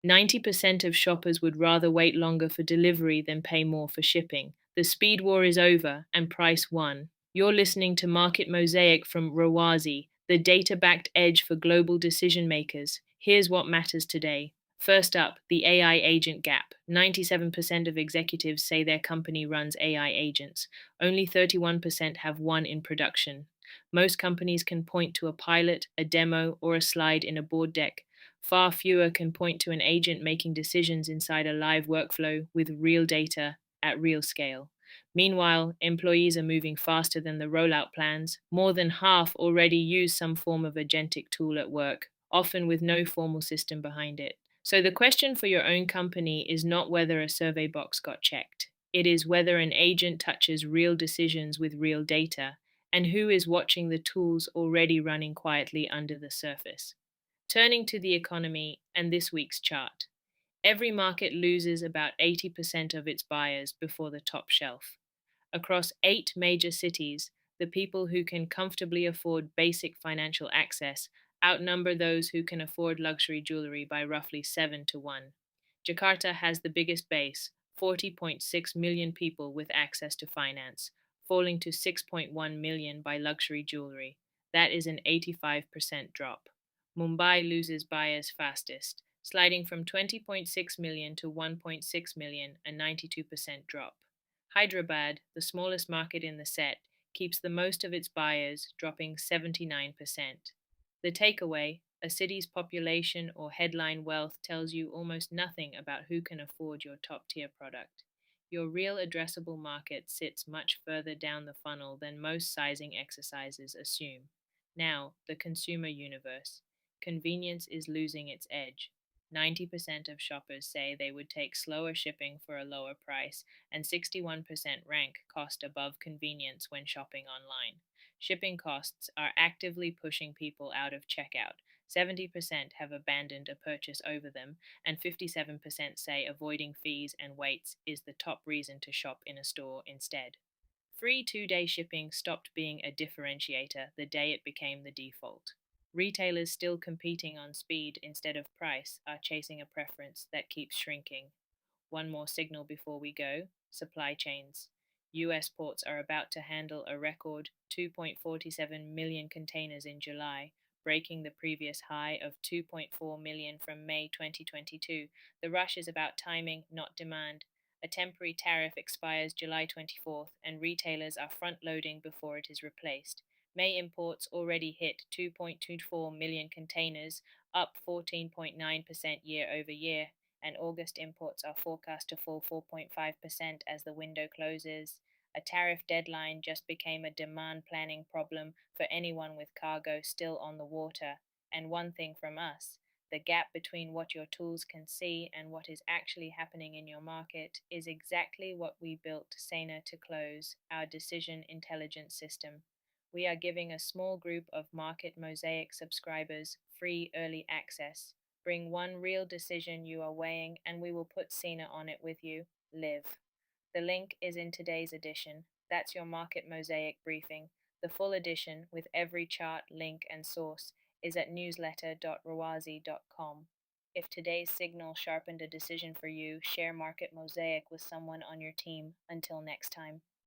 90% of shoppers would rather wait longer for delivery than pay more for shipping. The speed war is over and price won. You're listening to Market Mosaic from Rawazi, the data backed edge for global decision makers. Here's what matters today. First up, the AI agent gap. 97% of executives say their company runs AI agents. Only 31% have one in production. Most companies can point to a pilot, a demo, or a slide in a board deck. Far fewer can point to an agent making decisions inside a live workflow with real data at real scale. Meanwhile, employees are moving faster than the rollout plans. More than half already use some form of agentic tool at work, often with no formal system behind it. So the question for your own company is not whether a survey box got checked. It is whether an agent touches real decisions with real data, and who is watching the tools already running quietly under the surface. Turning to the economy and this week's chart. Every market loses about 80% of its buyers before the top shelf. Across 8 major cities, the people who can comfortably afford basic financial access outnumber those who can afford luxury jewelry by roughly 7 to 1. Jakarta has the biggest base, 40.6 million people with access to finance, falling to 6.1 million by luxury jewelry. That is an 85% drop. Mumbai loses buyers fastest, sliding from 20.6 million to 1.6 million, a 92% drop. Hyderabad, the smallest market in the set, keeps the most of its buyers, dropping 79%. The takeaway: a city's population or headline wealth tells you almost nothing about who can afford your top tier product. Your real addressable market sits much further down the funnel than most sizing exercises assume. Now, the consumer universe. Convenience is losing its edge. 90% of shoppers say they would take slower shipping for a lower price, and 61% rank cost above convenience when shopping online. Shipping costs are actively pushing people out of checkout. 70% have abandoned a purchase over them, and 57% say avoiding fees and waits is the top reason to shop in a store instead. Free 2 day shipping stopped being a differentiator the day it became the default. Retailers still competing on speed instead of price are chasing a preference that keeps shrinking. One more signal before we go: supply chains. US ports are about to handle a record 2.47 million containers in July, breaking the previous high of 2.4 million from May 2022. The rush is about timing, not demand. A temporary tariff expires July 24th, and retailers are front loading before it is replaced. May imports already hit 2.24 million containers, up 14.9% year over year, and August imports are forecast to fall 4.5% as the window closes. A tariff deadline just became a demand planning problem for anyone with cargo still on the water. And one thing from us: the gap between what your tools can see and what is actually happening in your market is exactly what we built Sana to close, our decision intelligence system. We are giving a small group of Market Mosaic subscribers free early access. Bring one real decision you are weighing, and we will put Cena on it with you. Live. The link is in today's edition. That's your Market Mosaic briefing. The full edition, with every chart, link, and source, is at newsletter.rawazi.com. If today's signal sharpened a decision for you, share Market Mosaic with someone on your team. Until next time.